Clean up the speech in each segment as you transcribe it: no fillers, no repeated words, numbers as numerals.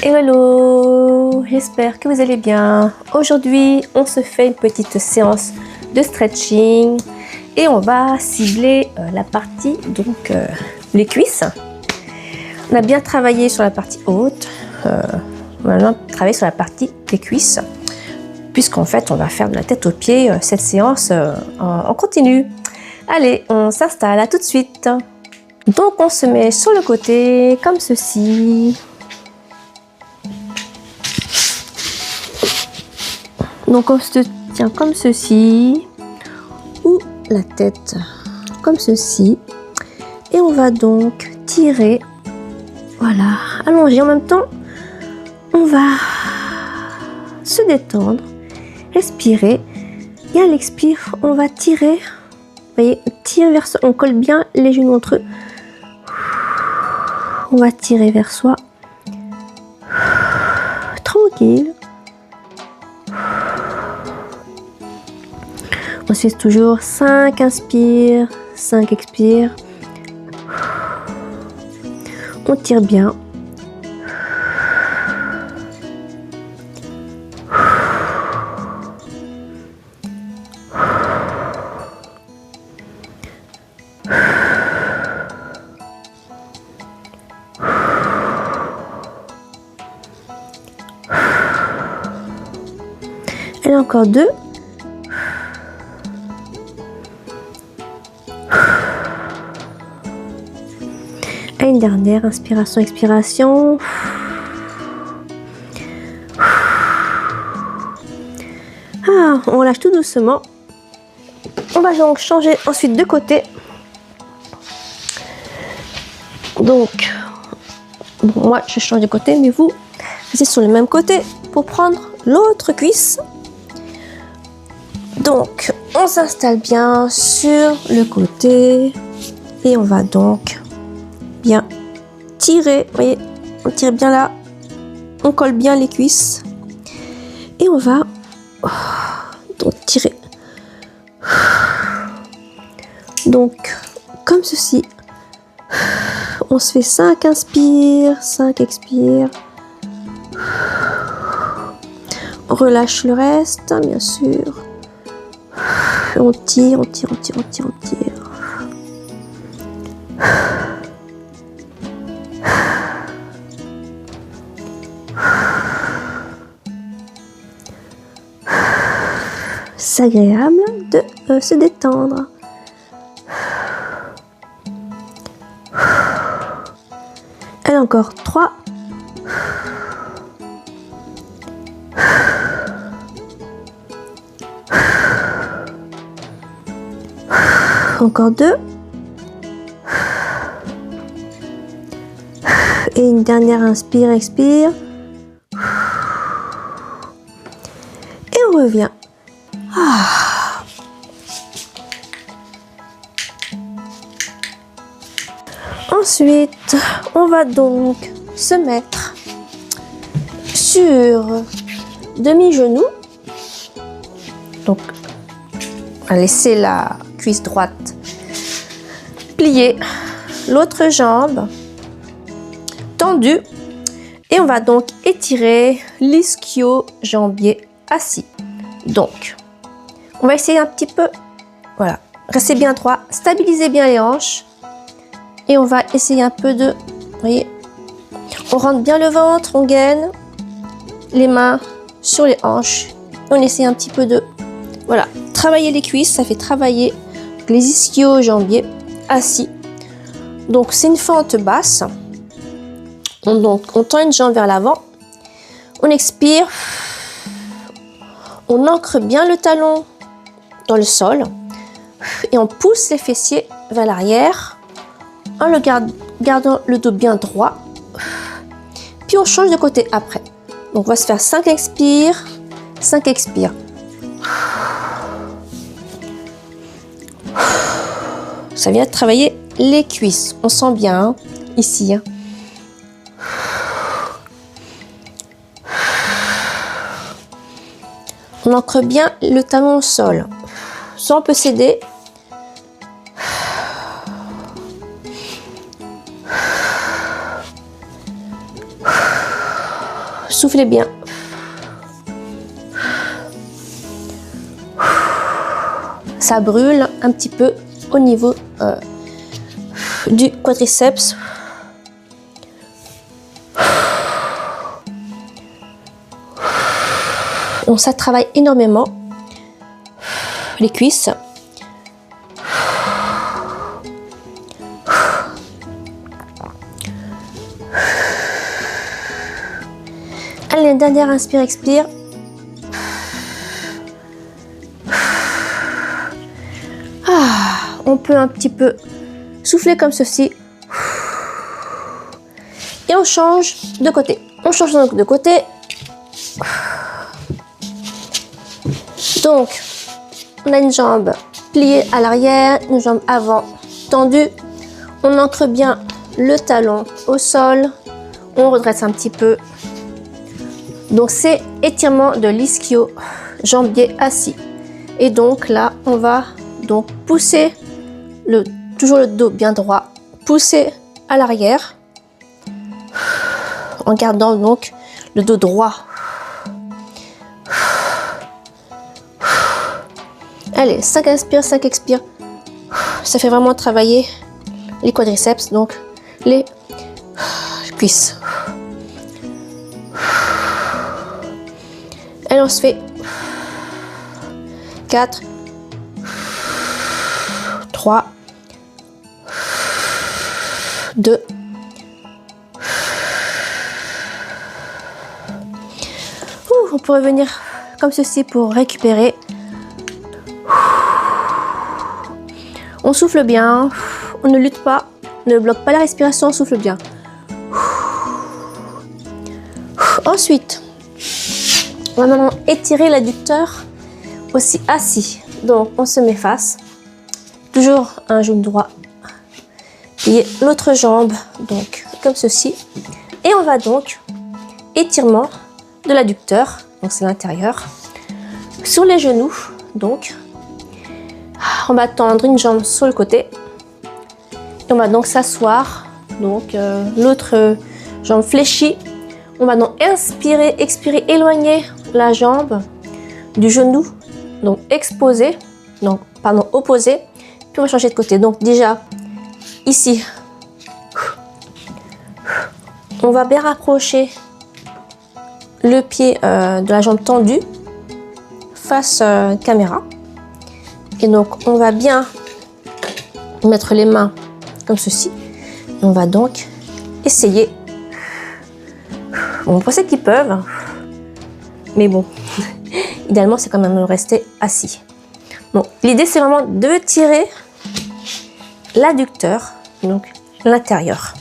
Hello, j'espère que vous allez bien. Aujourd'hui, on se fait une petite séance de stretching et on va cibler la partie, donc les cuisses. On a bien travaillé sur la partie haute, maintenant travailler sur la partie des cuisses, puisqu'en fait, on va faire de la tête aux pieds cette séance en continu. Allez, on s'installe, à tout de suite. Donc, on se met sur le côté, comme ceci. Donc on se tient comme ceci, ou la tête comme ceci, et on va donc tirer, voilà, allonger en même temps. On va se détendre, respirer, et à l'expire, on va tirer, vous voyez, tire vers soi, on colle bien les genoux entre eux, on va tirer vers soi, tranquille. On se fait toujours 5 inspire, 5 expire. On tire bien. Et encore 2. Et une dernière inspiration, expiration. Ah, on relâche tout doucement. On va donc changer ensuite de côté. Donc, bon, moi je change de côté, mais vous, restez sur le même côté pour prendre l'autre cuisse. Donc, on s'installe bien sur le côté et on va donc bien tirer, vous voyez, on tire bien là, on colle bien les cuisses et on va donc tirer, donc comme ceci. On se fait 5 inspire, 5 expire, on relâche le reste bien sûr, on tire, on tire, on tire, on tire, on tire. C'est agréable de se détendre. Allez, encore 3. Encore 2. Et une dernière inspire, expire. Et on revient. Ensuite, on va donc se mettre sur demi-genou. Donc, on va laisser la cuisse droite plier, l'autre jambe tendue. Et on va donc étirer l'ischio-jambier assis. Donc, on va essayer un petit peu, voilà, restez bien droit, stabilisez bien les hanches. Et on va essayer un peu de, vous voyez, on rentre bien le ventre, on gaine, les mains sur les hanches. Et on essaie un petit peu de, voilà, travailler les cuisses, ça fait travailler les ischio-jambiers assis. Donc c'est une fente basse. On tend une jambe vers l'avant, on expire, on ancre bien le talon dans le sol et on pousse les fessiers vers l'arrière en gardant le dos bien droit. Puis on change de côté après. Donc on va se faire 5 expire, 5 expire. Ça vient de travailler les cuisses. On sent bien hein, ici. Hein. On ancre bien le talon au sol. Soit on peut céder. Soufflez bien. Ça brûle un petit peu au niveau du quadriceps. Donc ça travaille énormément les cuisses. Allez, dernière inspire, expire. On peut un petit peu souffler comme ceci. Et on change de côté. On change donc de côté. Donc, on a une jambe pliée à l'arrière, une jambe avant tendue. On ancre bien le talon au sol. On redresse un petit peu. Donc, c'est étirement de l'ischio-jambier assis. Et donc là, on va donc pousser toujours le dos bien droit, pousser à l'arrière en gardant donc le dos droit. Allez, 5 inspire, 5 expire. Ça fait vraiment travailler les quadriceps, donc les cuisses. Allez, on se fait 4, 3, 2, on pourrait venir comme ceci pour récupérer. On souffle bien, on ne lutte pas, ne bloque pas la respiration, on souffle bien. Ensuite, on va maintenant étirer l'adducteur aussi assis. Donc on se met face, toujours un genou droit, et l'autre jambe, donc comme ceci. Et on va donc étirement de l'adducteur, donc c'est l'intérieur, sur les genoux. Donc on va tendre une jambe sur le côté et on va donc s'asseoir, donc l'autre jambe fléchie. On va donc inspirer, expirer, éloigner la jambe du genou, donc exposé, donc pardon, opposé, puis on va changer de côté. Donc déjà ici, on va bien rapprocher le pied de la jambe tendue face caméra. Et donc on va bien mettre les mains comme ceci. Et on va donc essayer. Bon, pour ceux qui peuvent, mais bon, idéalement c'est quand même de rester assis. Bon, l'idée c'est vraiment de tirer l'adducteur, donc l'intérieur.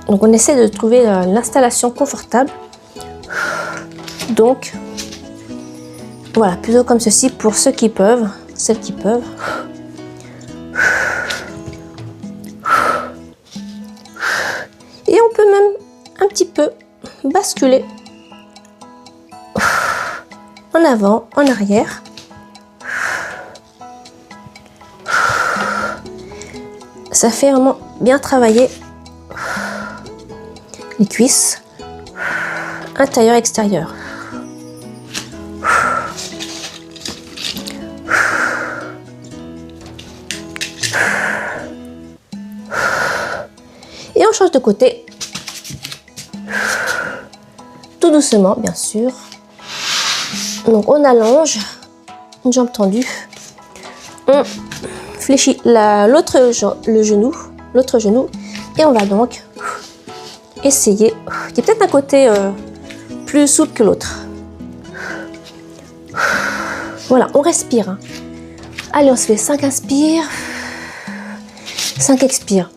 Donc on essaie de trouver l'installation confortable. Donc voilà, plutôt comme ceci pour ceux qui peuvent, celles qui peuvent. Et on peut même un petit peu basculer en avant, en arrière. Ça fait vraiment bien travailler les cuisses, intérieur, extérieur. Et on change de côté. Tout doucement, bien sûr. Donc on allonge une jambe tendue. On fléchit l'autre genou. Et on va donc essayer. Il y a peut-être un côté plus souple que l'autre. Voilà, on respire. Hein. Allez, on se fait 5 inspire, 5 expire.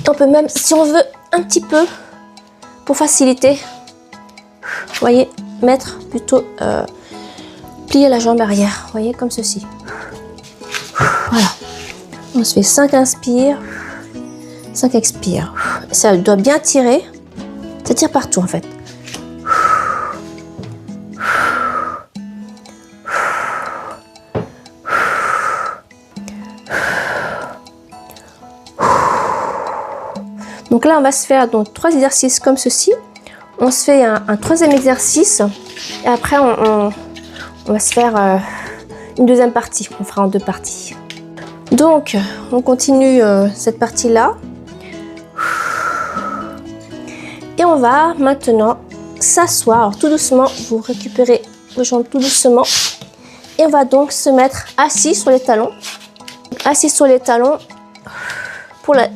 On peut même, si on veut un petit peu, pour faciliter, vous voyez, mettre plutôt, plier la jambe arrière, vous voyez, comme ceci. Voilà. On se fait 5 inspire, 5 expire. Ça doit bien tirer. Ça tire partout en fait. Donc là, on va se faire donc 3 exercices comme ceci. On se fait un troisième exercice et après on va se faire une deuxième partie. On fera en 2 parties. Donc, on continue cette partie-là. Et on va maintenant s'asseoir. Alors, tout doucement, vous récupérez vos jambes tout doucement. Et on va donc se mettre assis sur les talons. Assis sur les talons pour le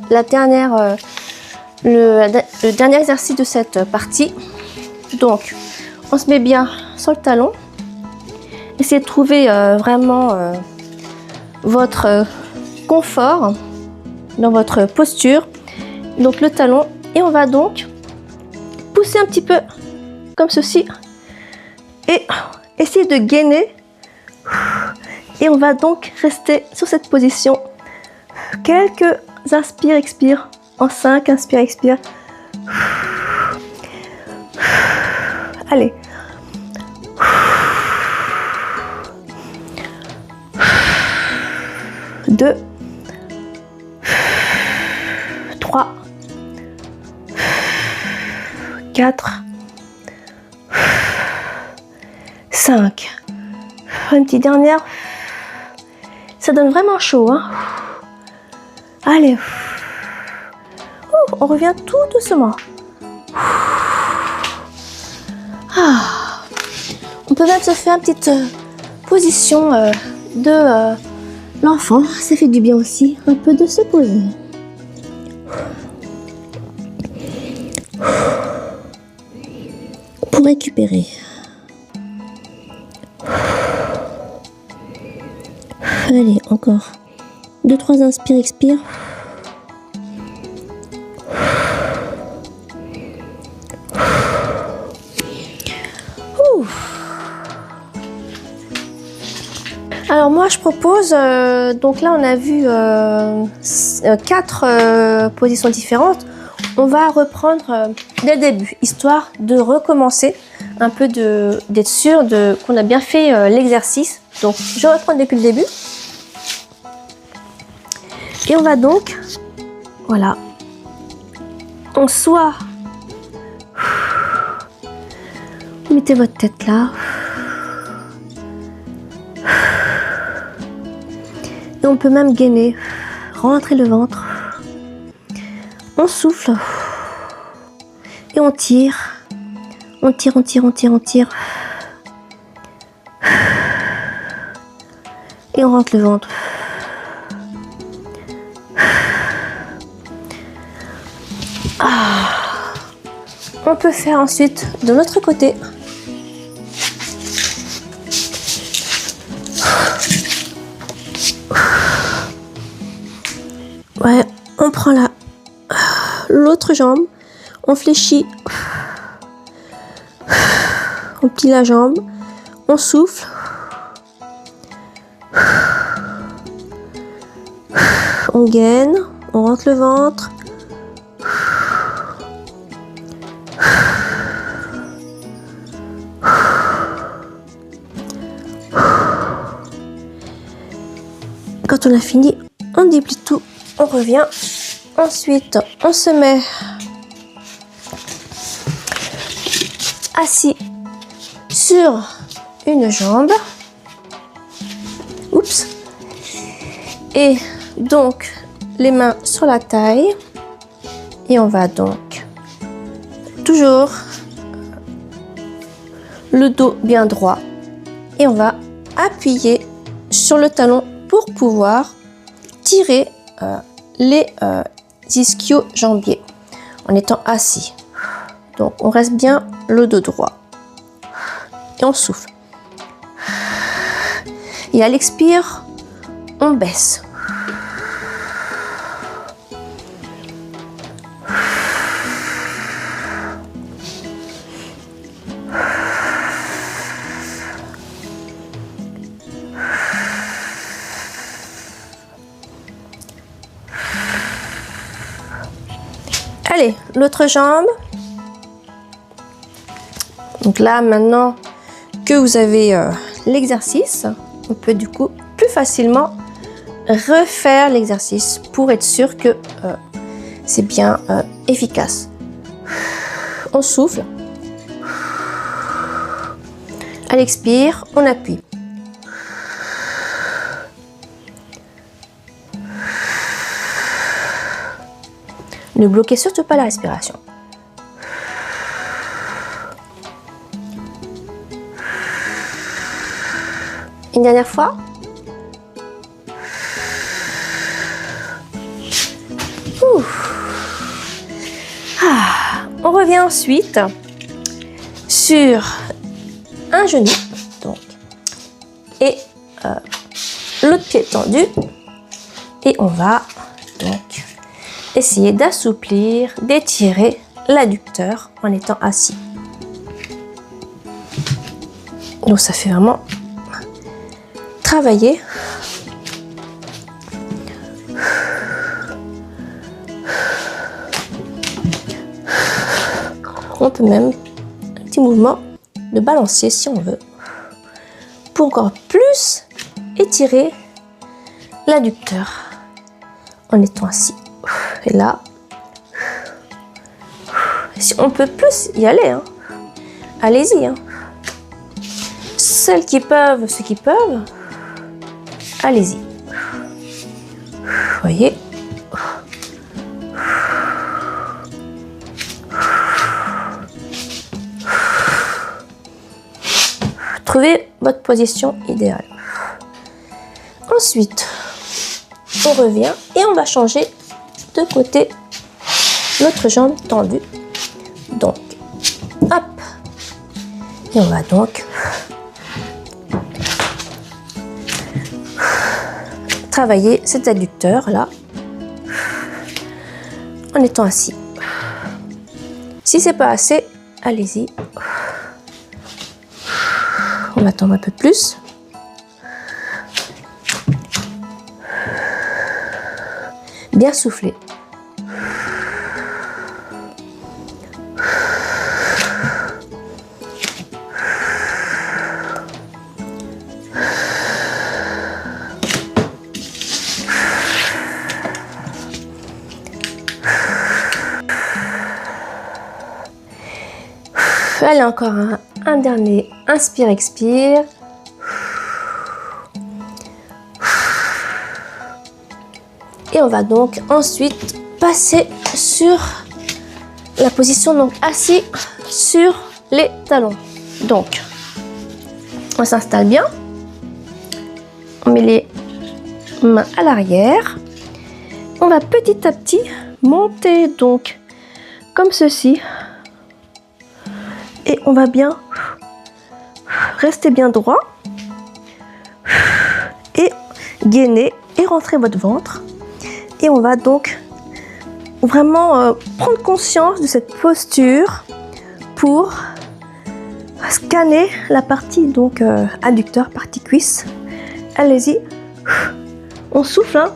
dernier exercice de cette partie. Donc, on se met bien sur le talon. Essayez de trouver vraiment votre confort dans votre posture. Donc, le talon. Et on va donc pousser un petit peu comme ceci. Et essayer de gainer. Et on va donc rester sur cette position. Quelques inspire, expire. En 5, inspire, expire. Allez. 2, 3, 4, 5. Une petite dernière. Ça donne vraiment chaud, hein. Allez. On revient tout doucement. On peut même se faire une petite position de l'enfant. Ça fait du bien aussi, un peu de se poser. Pour récupérer. Allez, encore 2-3 inspire, expire. Alors moi je propose, donc là on a vu 4 positions différentes. On va reprendre dès le début, histoire de recommencer un peu, d'être sûr qu'on a bien fait l'exercice. Donc je reprends depuis le début. Et on va donc, voilà, on soit, mettez votre tête là. Et on peut même gainer, rentrer le ventre. On souffle. Et on tire. On tire, on tire, on tire, on tire. Et on rentre le ventre. On peut faire ensuite de l'autre côté. Ouais, on prend l'autre jambe, on fléchit, on plie la jambe, on souffle, on gaine, on rentre le ventre, quand on a fini, on déplie tout. On revient. Ensuite, on se met assis sur une jambe. Oups. Et donc, les mains sur la taille. Et on va donc toujours le dos bien droit. Et on va appuyer sur le talon pour pouvoir tirer les ischio-jambiers en étant assis. Donc on reste bien le dos droit et on souffle. Et à l'expire, on baisse. Allez, l'autre jambe. Donc là, maintenant que vous avez l'exercice, on peut du coup plus facilement refaire l'exercice pour être sûr que c'est bien efficace. On souffle. À l'expire, on appuie. Ne bloquez surtout pas la respiration. Une dernière fois. On revient ensuite sur un genou donc, et l'autre pied tendu. Et on va donc essayer d'assouplir, d'étirer l'adducteur en étant assis. Donc ça fait vraiment travailler on peut même un petit mouvement de balancier si on veut pour encore plus étirer l'adducteur en étant assis. Et là, si on peut plus y aller, hein. Allez-y. Hein. Celles qui peuvent, ceux qui peuvent, allez-y. Voyez. Trouvez votre position idéale. Ensuite, on revient et on va changer de côté notre jambe tendue. Donc, hop. Et on va donc travailler cet adducteur là en étant assis. Si c'est pas assez, allez-y. On va attendre un peu plus. Bien souffler. Allez, encore un dernier. Inspire, expire. Et on va donc ensuite passer sur la position donc assis sur les talons. Donc, on s'installe bien. On met les mains à l'arrière. On va petit à petit monter donc comme ceci. Et on va bien rester bien droit et gainer et rentrer votre ventre. Et on va donc vraiment prendre conscience de cette posture pour scanner la partie donc adducteur, partie cuisse. Allez-y, on souffle, hein.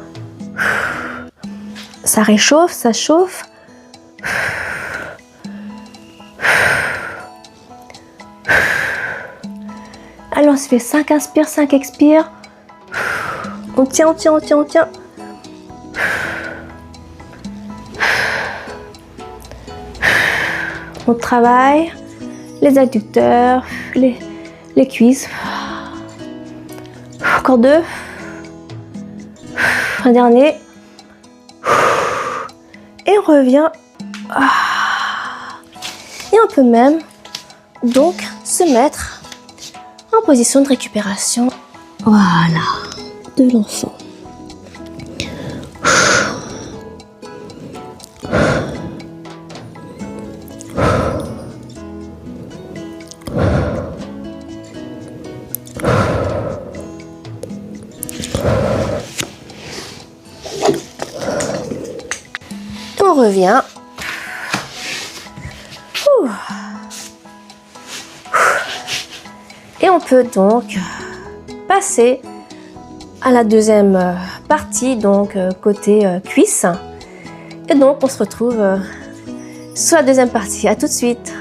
Ça réchauffe, ça chauffe. Allez, on se fait 5 inspire, 5 expire. On tient, on tient, on tient, on tient. On travaille les adducteurs, les cuisses. Encore 2. Un dernier. Et on revient. Et on peut même donc se mettre en position de récupération, voilà, de l'enfant. On revient. Et on peut donc passer à la deuxième partie, donc côté cuisse. Et donc on se retrouve sur la deuxième partie. À tout de suite.